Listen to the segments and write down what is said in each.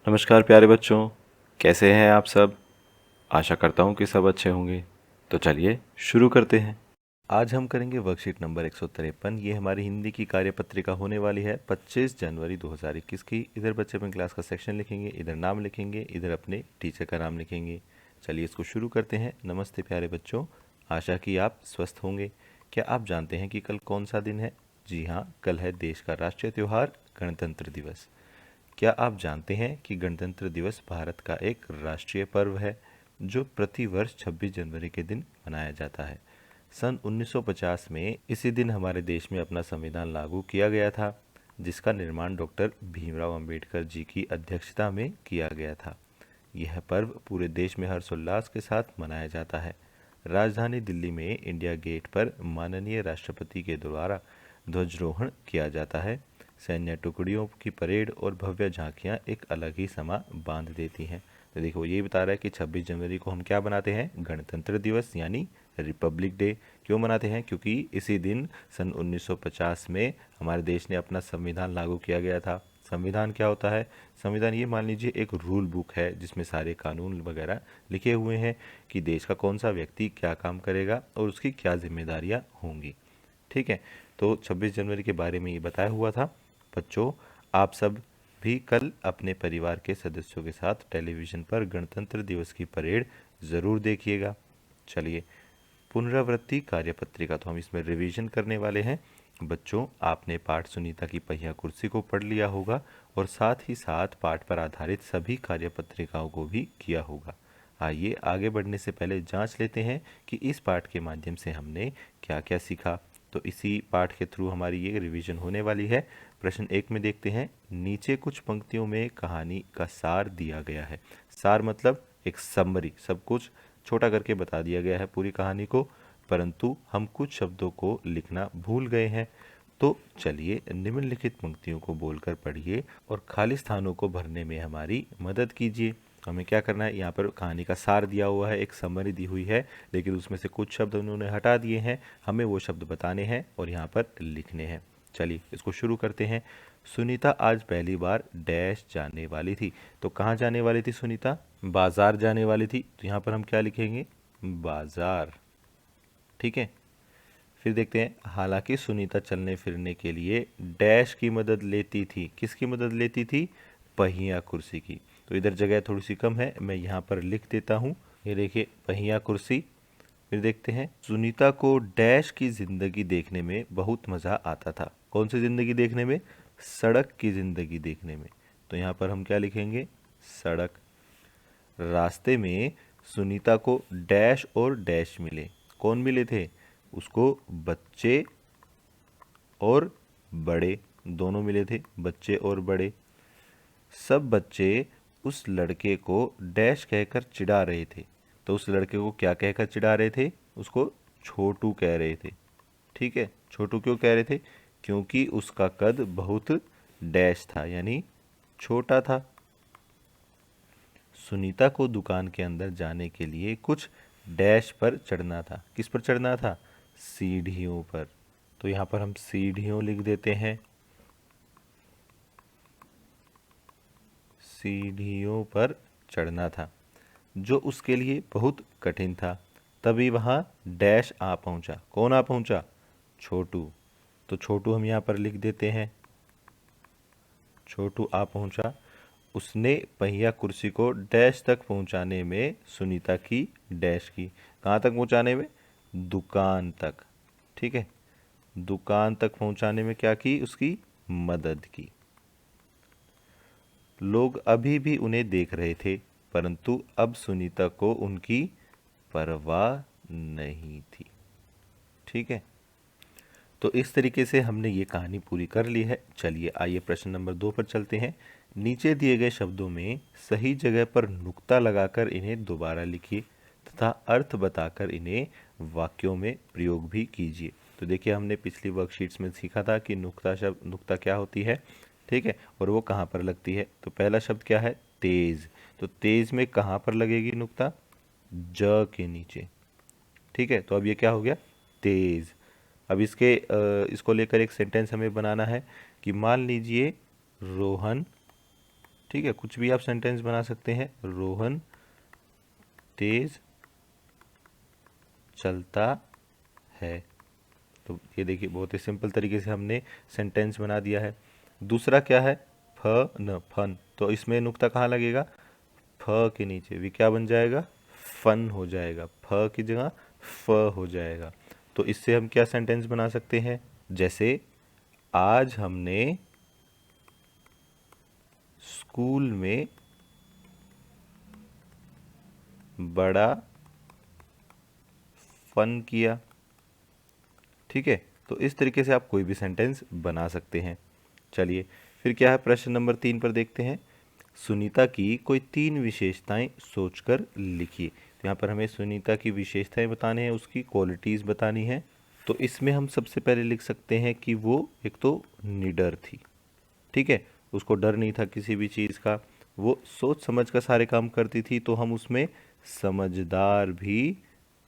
नमस्कार प्यारे बच्चों, कैसे हैं आप सब। आशा करता हूँ कि सब अच्छे होंगे। तो चलिए शुरू करते हैं। आज हम करेंगे वर्कशीट नंबर 153। ये हमारी हिंदी की कार्यपत्रिका होने वाली है 25 जनवरी 2021 की। इधर बच्चे अपने क्लास का सेक्शन लिखेंगे, इधर नाम लिखेंगे, इधर अपने टीचर का नाम लिखेंगे। चलिए इसको शुरू करते हैं। नमस्ते प्यारे बच्चों, आशा कि आप स्वस्थ होंगे। क्या आप जानते हैं कि कल कौन सा दिन है? जी हाँ, कल है देश का राष्ट्रीय त्यौहार गणतंत्र दिवस। क्या आप जानते हैं कि गणतंत्र दिवस भारत का एक राष्ट्रीय पर्व है जो प्रति वर्ष 26 जनवरी के दिन मनाया जाता है। सन 1950 में इसी दिन हमारे देश में अपना संविधान लागू किया गया था, जिसका निर्माण डॉक्टर भीमराव अंबेडकर जी की अध्यक्षता में किया गया था। यह पर्व पूरे देश में हर्षोल्लास के साथ मनाया जाता है। राजधानी दिल्ली में इंडिया गेट पर माननीय राष्ट्रपति के द्वारा ध्वजारोहण किया जाता है। सैन्य टुकड़ियों की परेड और भव्य झांकियां एक अलग ही समा बांध देती हैं। तो देखो ये बता रहा है कि 26 जनवरी को हम क्या बनाते हैं? गणतंत्र दिवस यानी रिपब्लिक डे। क्यों मनाते हैं? क्योंकि इसी दिन सन 1950 में हमारे देश ने अपना संविधान लागू किया गया था। संविधान क्या होता है? संविधान ये मान लीजिए एक रूल बुक है जिसमें सारे कानून वगैरह लिखे हुए हैं कि देश का कौन सा व्यक्ति क्या काम करेगा और उसकी क्या जिम्मेदारियां होंगी। ठीक है, तो 26 जनवरी के बारे में ये बताया हुआ था। बच्चों, आप सब भी कल अपने परिवार के सदस्यों के साथ टेलीविज़न पर गणतंत्र दिवस की परेड ज़रूर देखिएगा। चलिए, पुनरावृत्ति कार्यपत्रिका तो हम इसमें रिवीजन करने वाले हैं। बच्चों, आपने पाठ सुनीता की पहिया कुर्सी को पढ़ लिया होगा और साथ ही साथ पाठ पर आधारित सभी कार्यपत्रिकाओं को भी किया होगा। आइए आगे बढ़ने से पहले जांच लेते हैं कि इस पाठ के माध्यम से हमने क्या क्या सीखा। तो इसी पाठ के थ्रू हमारी ये रिवीजन होने वाली है। प्रश्न 1 में देखते हैं, नीचे कुछ पंक्तियों में कहानी का सार दिया गया है। सार मतलब एक समरी, सब कुछ छोटा करके बता दिया गया है पूरी कहानी को, परंतु हम कुछ शब्दों को लिखना भूल गए हैं। तो चलिए निम्नलिखित पंक्तियों को बोलकर पढ़िए और खाली स्थानों को भरने में हमारी मदद कीजिए। हमें क्या करना है? यहाँ पर कहानी का सार दिया हुआ है, एक समरी दी हुई है, लेकिन उसमें से कुछ शब्द उन्होंने हटा दिए हैं। हमें वो शब्द बताने हैं और यहाँ पर लिखने हैं। चलिए इसको शुरू करते हैं। सुनीता आज पहली बार डैश जाने वाली थी। तो कहाँ जाने वाली थी सुनीता? बाजार जाने वाली थी। तो यहाँ पर हम क्या लिखेंगे? बाजार। ठीक है, फिर देखते हैं, हालांकि सुनीता चलने फिरने के लिए डैश की मदद लेती थी। किसकी मदद लेती थी? पहिया कुर्सी की। तो इधर जगह थोड़ी सी कम है, मैं यहाँ पर लिख देता हूँ। ये देखिए, पहिया कुर्सी। फिर देखते हैं, सुनीता को डैश की जिंदगी देखने में बहुत मज़ा आता था। कौन सी जिंदगी देखने में? सड़क की जिंदगी देखने में। तो यहाँ पर हम क्या लिखेंगे? सड़क। रास्ते में सुनीता को डैश और डैश मिले। कौन मिले थे उसको? बच्चे और बड़े, दोनों मिले थे, बच्चे और बड़े। सब बच्चे उस लड़के को डैश कहकर चिढ़ा रहे थे। तो उस लड़के को क्या कहकर चिढ़ा रहे थे? उसको छोटू कह रहे थे। ठीक है, छोटू क्यों कह रहे थे? क्योंकि उसका कद बहुत डैश था, यानी छोटा था। सुनीता को दुकान के अंदर जाने के लिए कुछ डैश पर चढ़ना था। किस पर चढ़ना था? सीढ़ियों पर। तो यहाँ पर हम सीढ़ियों लिख देते हैं। सीढ़ियों पर चढ़ना था, जो उसके लिए बहुत कठिन था। तभी वहाँ डैश आ पहुँचा। कौन आ पहुँचा? छोटू। तो छोटू हम यहाँ पर लिख देते हैं। छोटू आ पहुँचा। उसने पहिया कुर्सी को डैश तक पहुंचाने में सुनीता की डैश की। कहाँ तक पहुंचाने में? दुकान तक। ठीक है, दुकान तक पहुंचाने में क्या की? उसकी मदद की। लोग अभी भी उन्हें देख रहे थे, परंतु अब सुनीता को उनकी परवाह नहीं थी। ठीक है, तो इस तरीके से हमने ये कहानी पूरी कर ली है। चलिए आइए प्रश्न नंबर 2 पर चलते हैं। नीचे दिए गए शब्दों में सही जगह पर नुक्ता लगाकर इन्हें दोबारा लिखिए तथा अर्थ बताकर इन्हें वाक्यों में प्रयोग भी कीजिए। तो देखिए, हमने पिछली वर्कशीट्स में सीखा था कि नुक्ता क्या होती है। ठीक है, और वो कहाँ पर लगती है। तो पहला शब्द क्या है? तेज। तो तेज में कहाँ पर लगेगी नुक्ता? ज के नीचे। ठीक है, तो अब ये क्या हो गया? तेज। अब इसको लेकर एक सेंटेंस हमें बनाना है कि मान लीजिए रोहन ठीक है, कुछ भी आप सेंटेंस बना सकते हैं। रोहन तेज चलता है। तो ये देखिए बहुत ही सिंपल तरीके से हमने सेंटेंस बना दिया है। दूसरा क्या है, फन। तो इसमें नुक्ता कहाँ लगेगा, फ के नीचे भी क्या बन जाएगा, फन हो जाएगा, फ की जगह फ हो जाएगा। तो इससे हम क्या सेंटेंस बना सकते हैं, जैसे आज हमने स्कूल में बड़ा फन किया। ठीक है, तो इस तरीके से आप कोई भी सेंटेंस बना सकते हैं। चलिए फिर क्या है, प्रश्न नंबर 3 पर देखते हैं। सुनीता की कोई 3 विशेषताएं सोचकर लिखिए। तो यहाँ पर हमें सुनीता की विशेषताएं बताने हैं, उसकी क्वालिटीज़ बतानी है। तो इसमें हम सबसे पहले लिख सकते हैं कि वो एक तो निडर थी। ठीक है, उसको डर नहीं था किसी भी चीज़ का। वो सोच समझ कर सारे काम करती थी, तो हम उसमें समझदार भी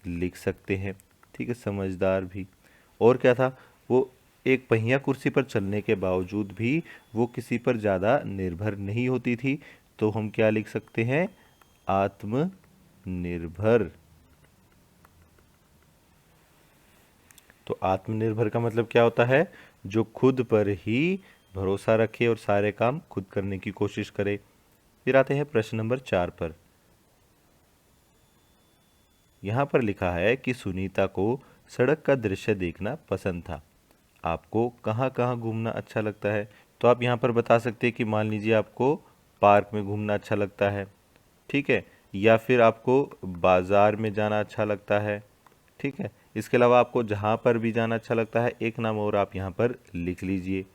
लिख सकते हैं। ठीक है, समझदार भी। और क्या था, वो एक पहिया कुर्सी पर चलने के बावजूद भी वो किसी पर ज़्यादा निर्भर नहीं होती थी, तो हम क्या लिख सकते हैं, आत्मनिर्भर। तो आत्मनिर्भर का मतलब क्या होता है, जो खुद पर ही भरोसा रखे और सारे काम खुद करने की कोशिश करे। फिर आते हैं प्रश्न नंबर 4 पर। यहाँ पर लिखा है कि सुनीता को सड़क का दृश्य देखना पसंद था। आपको कहाँ कहाँ घूमना अच्छा लगता है। तो आप यहाँ पर बता सकते हैं कि मान लीजिए आपको पार्क में घूमना अच्छा लगता है। ठीक है, या फिर आपको बाज़ार में जाना अच्छा लगता है। ठीक है, इसके अलावा आपको जहाँ पर भी जाना अच्छा लगता है, एक नाम और आप यहाँ पर लिख लीजिए।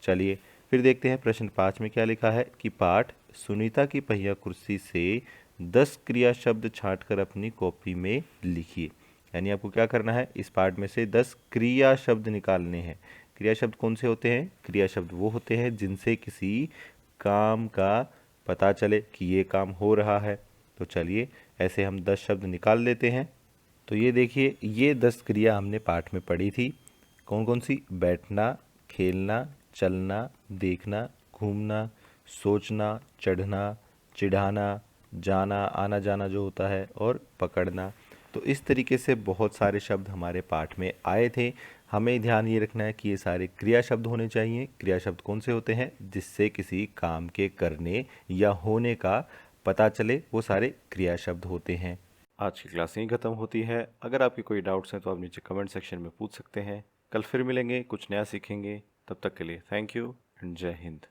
चलिए फिर देखते हैं प्रश्न 5 में क्या लिखा है कि पाठ सुनीता की पहिया कुर्सी से 10 क्रिया शब्द छांट कर अपनी कॉपी में लिखिए। यानी आपको क्या करना है, इस पाठ में से 10 क्रिया शब्द निकालने हैं। क्रिया शब्द कौन से होते हैं, क्रिया शब्द वो होते हैं जिनसे किसी काम का पता चले कि ये काम हो रहा है। तो चलिए ऐसे हम 10 शब्द निकाल लेते हैं। तो ये देखिए, ये 10 क्रिया हमने पाठ में पढ़ी थी। कौन कौन सी, बैठना, खेलना, चलना, देखना, घूमना, सोचना, चढ़ना, चिढ़ाना, जाना, आना जाना जो होता है, और पकड़ना। तो इस तरीके से बहुत सारे शब्द हमारे पाठ में आए थे। हमें ध्यान ये रखना है कि ये सारे क्रिया शब्द होने चाहिए। क्रिया शब्द कौन से होते हैं, जिससे किसी काम के करने या होने का पता चले, वो सारे क्रिया शब्द होते हैं। आज की क्लास यहीं ख़त्म होती है। अगर आपके कोई डाउट्स हैं तो आप नीचे कमेंट सेक्शन में पूछ सकते हैं। कल फिर मिलेंगे, कुछ नया सीखेंगे। तब तक के लिए थैंक यू एंड जय हिंद।